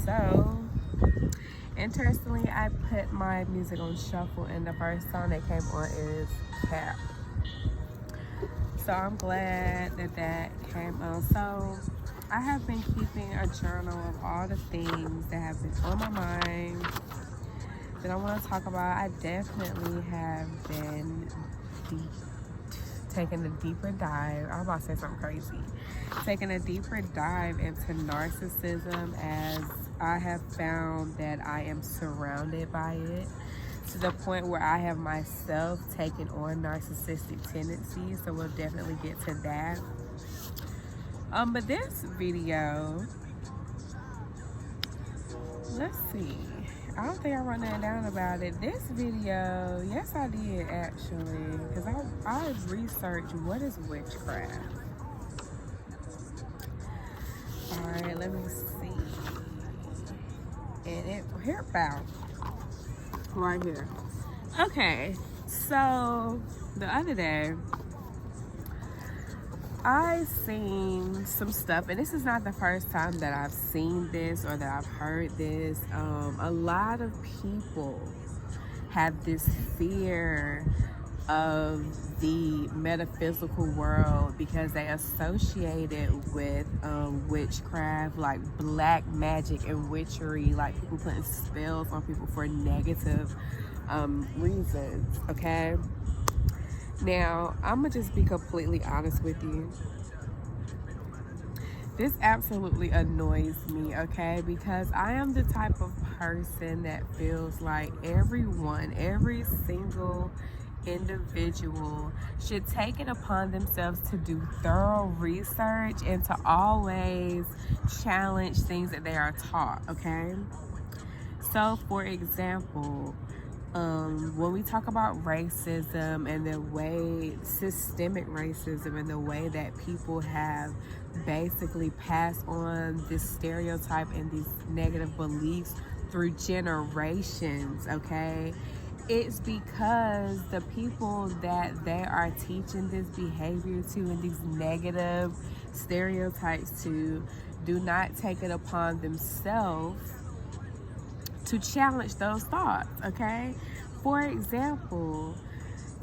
So, interestingly, I put my music on shuffle, and the first song that came on is Cap. So I'm glad that that came on. So I have been keeping a journal of all the things that have been on my mind that I want to talk about. I definitely have been taking a deeper dive. I'm about to say something crazy. Taking a deeper dive into narcissism, as I have found that I am surrounded by it, to the point where I have myself taken on narcissistic tendencies. So we'll definitely get to that. But this video, let's see. I don't think I wrote nothing down about it. This video, yes I did actually, because I researched what is witchcraft. Alright, let me see. And it, here about, right here. Okay, so the other day, I seen some stuff, and this is not the first time that I've seen this or that I've heard this. A lot of people have this fear of the metaphysical world because they associate it with witchcraft, like black magic and witchery, like people putting spells on people for negative reasons, okay? Now, I'm gonna just be completely honest with you. This absolutely annoys me, okay? Because I am the type of person that feels like everyone, every single individual should take it upon themselves to do thorough research and to always challenge things that they are taught, okay? So, for example, when we talk about racism and the way, systemic racism and the way that people have basically passed on this stereotype and these negative beliefs through generations, okay? It's because the people that they are teaching this behavior to and these negative stereotypes to do not take it upon themselves to challenge those thoughts, okay? For example,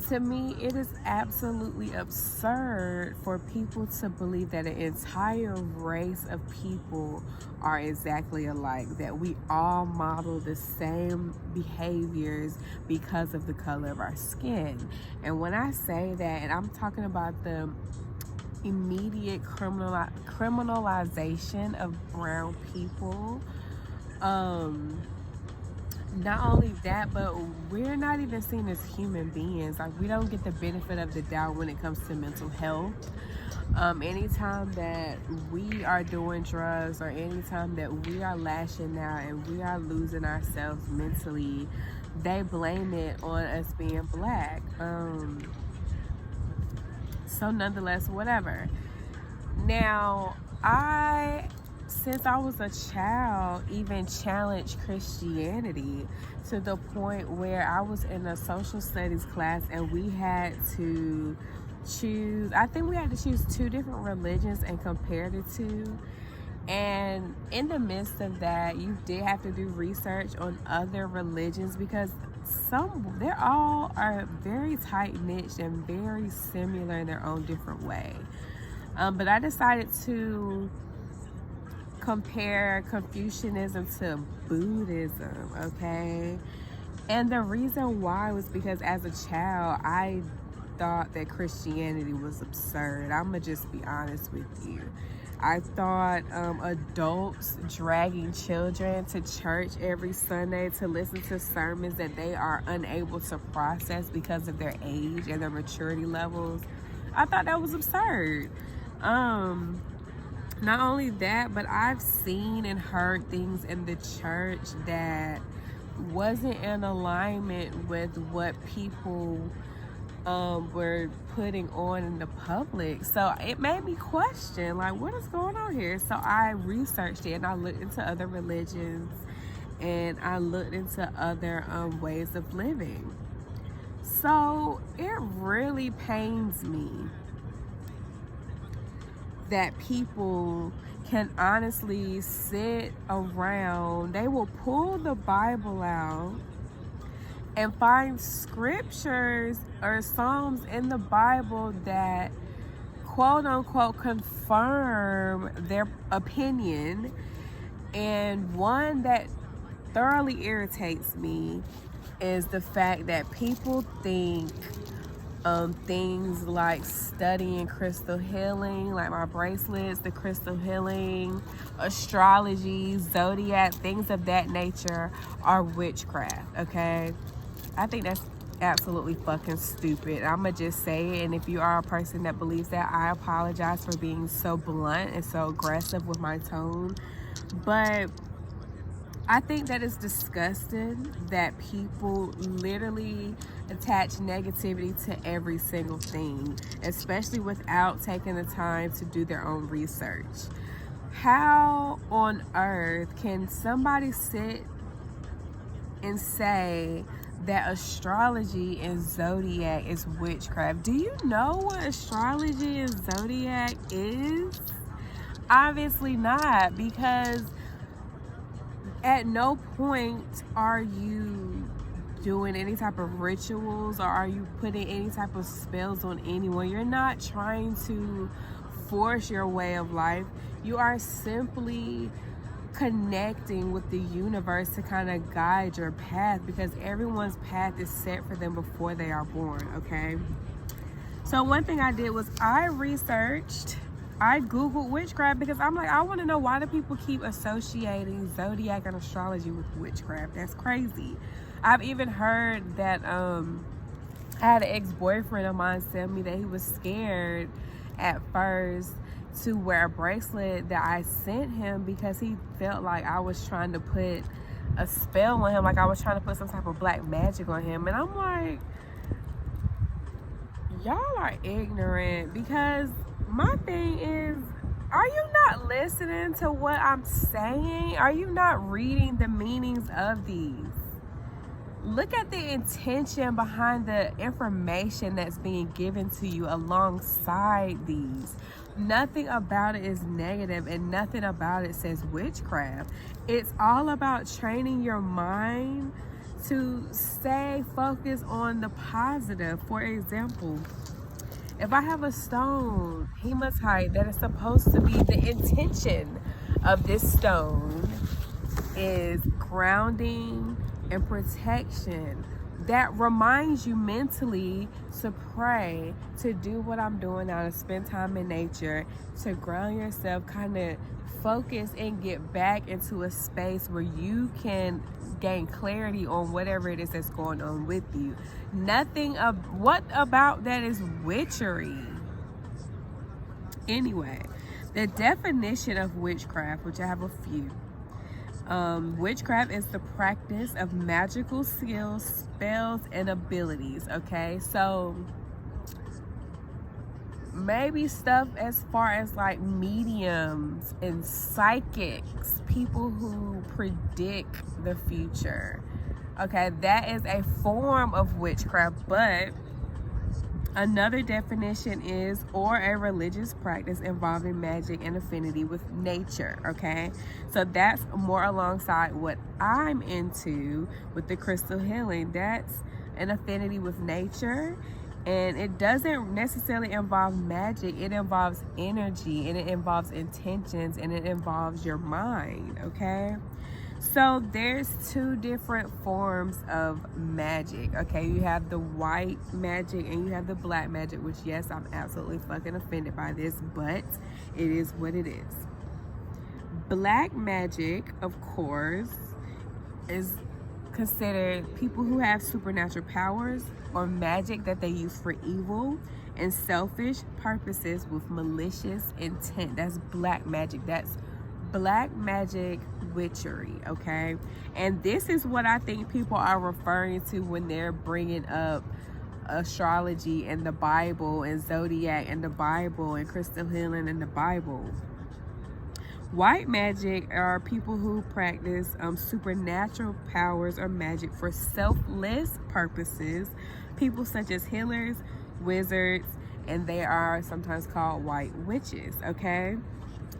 to me, it is absolutely absurd for people to believe that an entire race of people are exactly alike, that we all model the same behaviors because of the color of our skin. And when I say that, and I'm talking about the immediate criminalization of brown people, not only that, but we're not even seen as human beings. Like, we don't get the benefit of the doubt when it comes to mental health. Anytime that we are doing drugs or anytime that we are lashing out and we are losing ourselves mentally, they blame it on us being black. So nonetheless, whatever. Now, since I was a child, even challenged Christianity to the point where I was in a social studies class and we had to choose, I think we had to choose 2 different religions and compare the 2. And in the midst of that, you did have to do research on other religions because they all are very tight-knit and very similar in their own different way. But I decided to compare Confucianism to Buddhism, okay? And the reason why was because as a child, I thought that Christianity was absurd. I'm gonna just be honest with you. I thought adults dragging children to church every Sunday to listen to sermons that they are unable to process because of their age and their maturity levels, I thought that was absurd. Not only that, but I've seen and heard things in the church that wasn't in alignment with what people were putting on in the public. So it made me question, like, what is going on here? So I researched it and I looked into other religions and I looked into other ways of living. So it really pains me that people can honestly sit around. They will pull the Bible out and find scriptures or psalms in the Bible that quote unquote confirm their opinion. And one that thoroughly irritates me is the fact that people think things like studying crystal healing, like my bracelets, the crystal healing, astrology, zodiac, things of that nature are witchcraft, okay? I think that's absolutely fucking stupid. I'ma just say it, and if you are a person that believes that, I apologize for being so blunt and so aggressive with my tone, but I think that it's disgusting that people literally attach negativity to every single thing, especially without taking the time to do their own research. How on earth can somebody sit and say that astrology and zodiac is witchcraft? Do you know what astrology and zodiac is? Obviously not, because at no point are you doing any type of rituals or are you putting any type of spells on anyone. You're not trying to force your way of life. You are simply connecting with the universe to kind of guide your path, because everyone's path is set for them before they are born, okay? So one thing I did was I Googled witchcraft, because I'm like, I want to know, why do people keep associating zodiac and astrology with witchcraft? That's crazy. I've even heard that I had an ex-boyfriend of mine tell me that he was scared at first to wear a bracelet that I sent him because he felt like I was trying to put a spell on him, like I was trying to put some type of black magic on him. And I'm like, y'all are ignorant, because my thing is, are you not listening to what I'm saying? Are you not reading the meanings of these? Look at the intention behind the information that's being given to you alongside these. Nothing about it is negative, and nothing about it says witchcraft. It's all about training your mind to stay focused on the positive. For example, if I have a stone, hematite, that is supposed to be, the intention of this stone is grounding and protection. That reminds you mentally to pray, to do what I'm doing now, to spend time in nature, to ground yourself, kind of focus and get back into a space where you can gain clarity on whatever it is that's going on with you. Nothing of what about that is witchery. Anyway, the definition of witchcraft, which I have a few. Witchcraft is the practice of magical skills, spells, and abilities. Okay, so maybe stuff as far as like mediums and psychics, people who predict the future. Okay, that is a form of witchcraft. But another definition is, or a religious practice involving magic and affinity with nature. Okay, so that's more alongside what I'm into with the crystal healing. That's an affinity with nature, and it doesn't necessarily involve magic. It involves energy, and it involves intentions, and it involves your mind. Okay, so there's two different forms of magic. Okay, you have the white magic and you have the black magic, which, yes, I'm absolutely fucking offended by this, but it is what it is. Black magic, of course, is considered people who have supernatural powers or magic that they use for evil and selfish purposes with malicious intent. That's black magic. That's black magic witchery. Okay, and this is what I think people are referring to when they're bringing up astrology and the Bible and zodiac and the Bible and crystal healing and the Bible. White magic are people who practice supernatural powers or magic for selfless purposes. People such as healers, wizards, and they are sometimes called white witches, okay?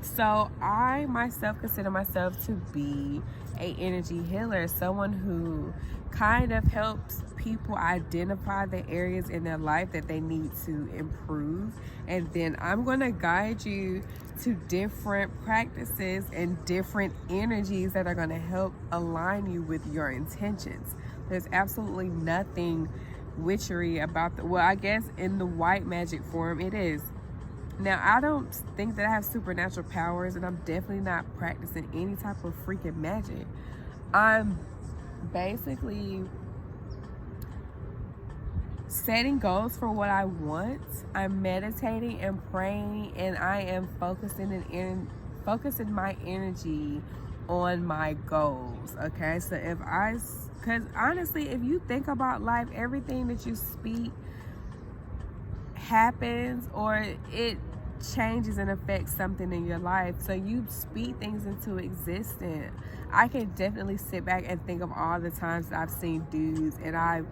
So I myself consider myself to be a energy healer, someone who kind of helps people identify the areas in their life that they need to improve, and then I'm going to guide you to different practices and different energies that are going to help align you with your intentions. There's absolutely nothing witchery about the, well, I guess in the white magic form it is. Now, I don't think that I have supernatural powers, and I'm definitely not practicing any type of freaking magic. I'm basically setting goals for what I want. I'm meditating and praying, and I am focusing my energy on my goals, okay? So because honestly, if you think about life, everything that you speak happens, or it changes and affects something in your life. So you speak things into existence. I can definitely sit back and think of all the times that I've seen dudes and I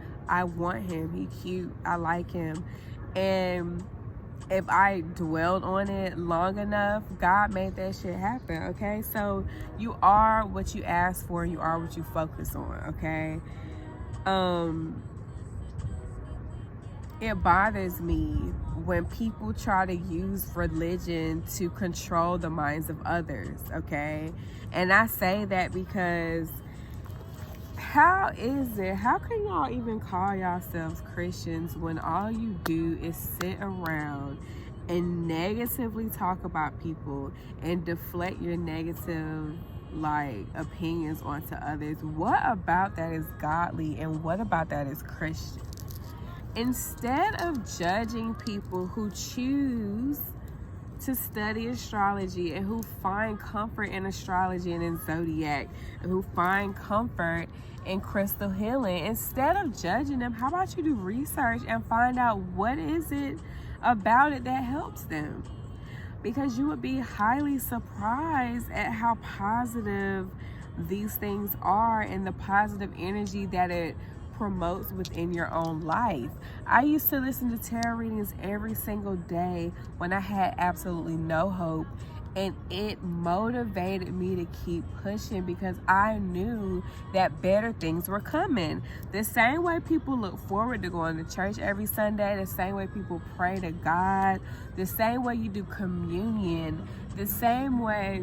want him, he cute, I like him, and if I dwelled on it long enough, God made that shit happen, okay? So you are what you ask for, you are what you focus on, okay? It bothers me when people try to use religion to control the minds of others, okay? And I say that because how can y'all even call yourselves Christians when all you do is sit around and negatively talk about people and deflect your negative opinions onto others? What about that is godly, and what about that is Christian? Instead of judging people who choose to study astrology and who find comfort in astrology and in zodiac, and who find comfort in crystal healing, instead of judging them, how about you do research and find out what is it about it that helps them? Because you would be highly surprised at how positive these things are and the positive energy that it promotes within your own life. I used to listen to tarot readings every single day when I had absolutely no hope, and it motivated me to keep pushing because I knew that better things were coming. The same way people look forward to going to church every Sunday, the same way people pray to God, the same way you do communion, the same way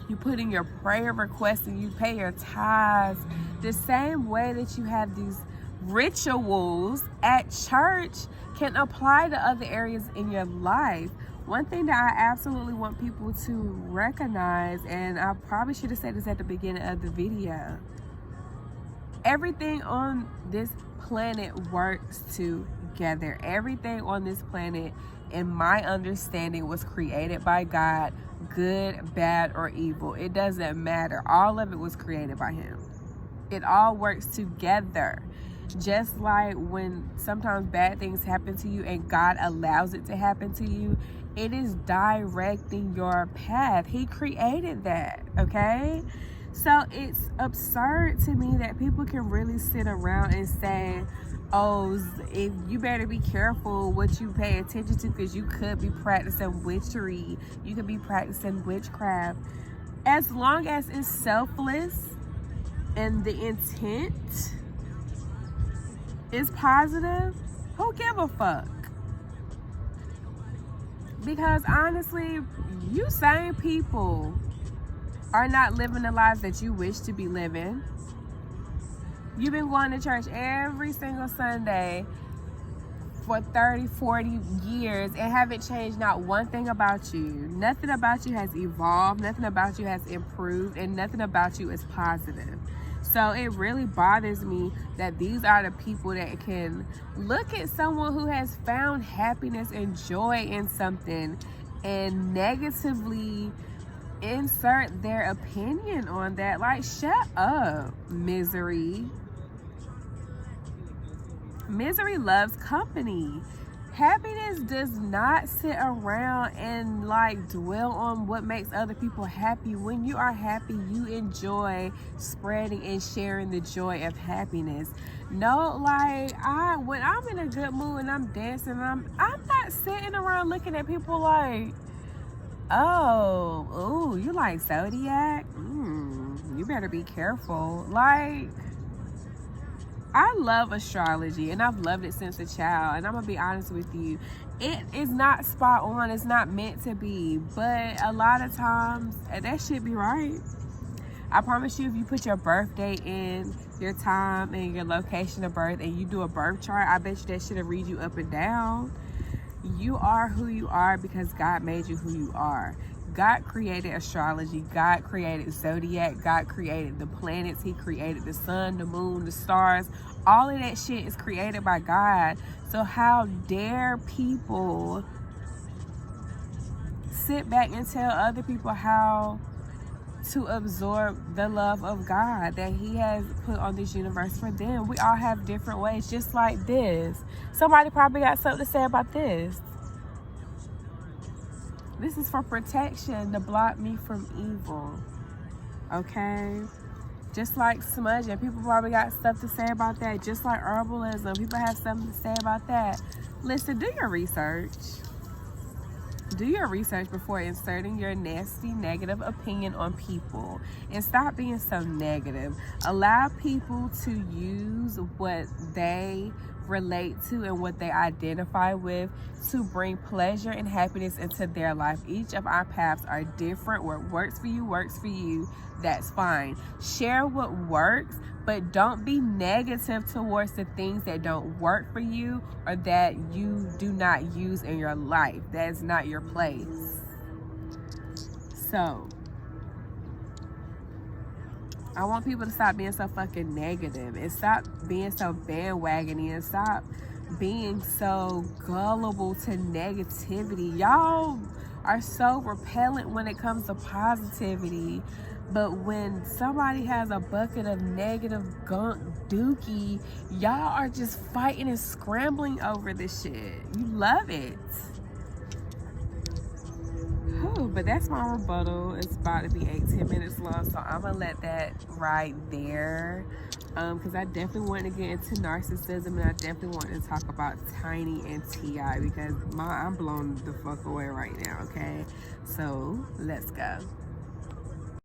you put in your prayer requests and you pay your tithes, the same way that you have these rituals at church can apply to other areas in your life. One thing that I absolutely want people to recognize, and I probably should have said this at the beginning of the video, everything on this planet works together. Everything on this planet, in my understanding, was created by God, good, bad, or evil. It doesn't matter. All of it was created by him. It all works together. Just like when sometimes bad things happen to you and God allows it to happen to you, it is directing your path. He created that, okay? So it's absurd to me that people can really sit around and say, oh, if you better be careful what you pay attention to because you could be practicing witchery, you could be practicing witchcraft. As long as it's selfless and the intent is positive, who give a fuck? Because honestly, you same people are not living the lives that you wish to be living. You've been going to church every single Sunday for 30, 40 years and haven't changed not one thing about you. Nothing about you has evolved, nothing about you has improved, and nothing about you is positive. So it really bothers me that these are the people that can look at someone who has found happiness and joy in something and negatively insert their opinion on that. Like, shut up, misery. Misery loves company. Happiness does not sit around and like dwell on what makes other people happy. When you are happy, you enjoy spreading and sharing the joy of happiness. No, like when I'm in a good mood and I'm dancing, I'm not sitting around looking at people like, oh, ooh, you like Zodiac? You better be careful. Like, I love astrology and I've loved it since a child, and I'm gonna be honest with you, it is not spot on, it's not meant to be, but a lot of times that should be right. I promise you, if you put your birthday in, your time and your location of birth, and you do a birth chart, I bet you that shit'll read you up and down. You are who you are because God made you who you are. God created astrology, God created zodiac, God created the planets, he created the sun, the moon, the stars. All of that shit is created by God. So how dare people sit back and tell other people how to absorb the love of God that he has put on this universe for them. We all have different ways, just like this. Somebody probably got something to say about this. This is for protection, to block me from evil. Okay? Just like smudging, people probably got stuff to say about that. Just like herbalism, people have something to say about that. Listen, do your research. Do your research before inserting your nasty, negative opinion on people. And stop being so negative. Allow people to use what they relate to and what they identify with to bring pleasure and happiness into their life. Each of our paths are different. What works for you, that's fine. Share what works, but don't be negative towards the things that don't work for you or that you do not use in your life. That is not your place. So I want people to stop being so fucking negative and stop being so bandwagony and stop being so gullible to negativity. Y'all are so repellent when it comes to positivity, but when somebody has a bucket of negative gunk dookie, y'all are just fighting and scrambling over this shit. You love it. But that's my rebuttal. It's about to be 18 minutes long, so I'm gonna let that ride there, because I definitely want to get into narcissism, and I definitely want to talk about Tiny and T.I. because I'm blown the fuck away right now. Okay, so let's go.